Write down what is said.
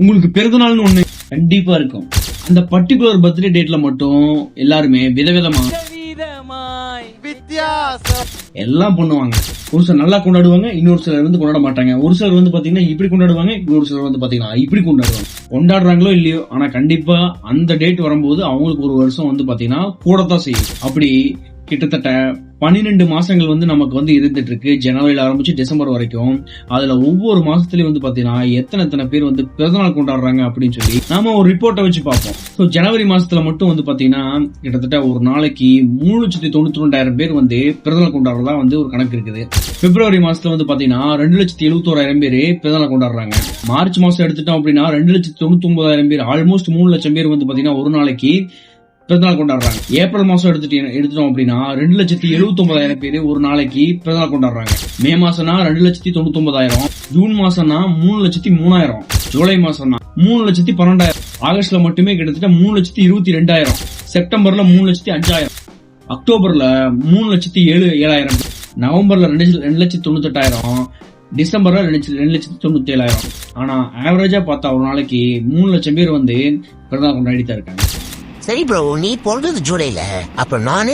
உங்களுக்கு பிறந்தநாள்னு ஒண்ணு கண்டிப்பா இருக்கும். அந்த பர்டிகுலர் பர்த்டே டேட்ல மட்டும் எல்லாருமே விதவிதமா எல்லாம் பண்ணுவாங்க. ஒரு சிலர் நல்லா கொண்டாடுவாங்க, இன்னொரு சிலர் வந்து கொண்டாட மாட்டாங்க. ஒரு சிலர் வந்து பாத்தீங்கன்னா இப்படி கொண்டாடுவாங்க, இன்னொரு சிலர் வந்து பாத்தீங்கன்னா இப்படி கொண்டாடுவாங்க. கொண்டாடுறாங்களோ இல்லையோ, ஆனா கண்டிப்பா அந்த டேட் வரும்போது அவங்களுக்கு ஒரு வருஷம் வந்து பாத்தீங்கன்னா கூடத்தான் செய்யும். அப்படி கிட்டத்தட்ட 12 மாசங்கள் வந்து நமக்கு வந்து இருந்துட்டு இருக்கு. ஜனவரியில ஆரம்பிச்சு டிசம்பர் வரைக்கும். அதுல ஒவ்வொரு மாசத்துலயும் வந்து பாத்தீங்கன்னா எத்தனை பேர் வந்து பிறந்தநாள் கொண்டாடுறாங்க அப்படின்னு சொல்லி நாம ஒரு ரிப்போர்ட்டை வச்சு பார்ப்போம். சோ ஜனவரி மாசத்துல மட்டும் வந்து பாத்தீங்கன்னா கிட்டத்தட்ட ஒரு நாளைக்கு 3,92,000 பேர் வந்து பிறந்தநாள் கொண்டாடுறதா வந்து ஒரு கணக்கு இருக்குது. பிப்ரவரி மாசத்துல வந்து பாத்தீங்கன்னா 2,71,000 பேர் பிறந்தநாள் கொண்டாடுறாங்க. மார்ச் மாசம் எடுத்துட்டோம் அப்படின்னா 2,99,000 பேர், ஆல்மோஸ்ட் 3 லட்சம் பேர் வந்து பாத்தீங்கன்னா ஒரு நாளைக்கு பிறந்தநாள் கொண்டாடுறாங்க. ஏப்ரல் மாசம் எடுத்துட்டோம் அப்படின்னா 2,79,000 பேர் ஒரு நாளைக்கு பிறந்தநாள் கொண்டாடுறாங்க. மே மாசம்னா 2,99,000, ஜூன் மாசம்னா 3,03,000, ஜூலை மாசம்னா 3,12,000, ஆகஸ்ட்ல மட்டுமே கிட்டத்தட்ட 3,22,000, செப்டம்பர்ல 3,05,000, அக்டோபர்ல 3,07,000, நவம்பர்ல 2,98,000, டிசம்பர்ல 2,97,000. ஆனா ஆவரேஜா பார்த்தா ஒரு நாளைக்கு 3 லட்சம் பேர் வந்து பிறந்தநாள் கொண்டாடிட்டு இருக்காங்க. சரி ப்ரோ, நீ பிறந்தது ஜூலைல, அப்ப நானு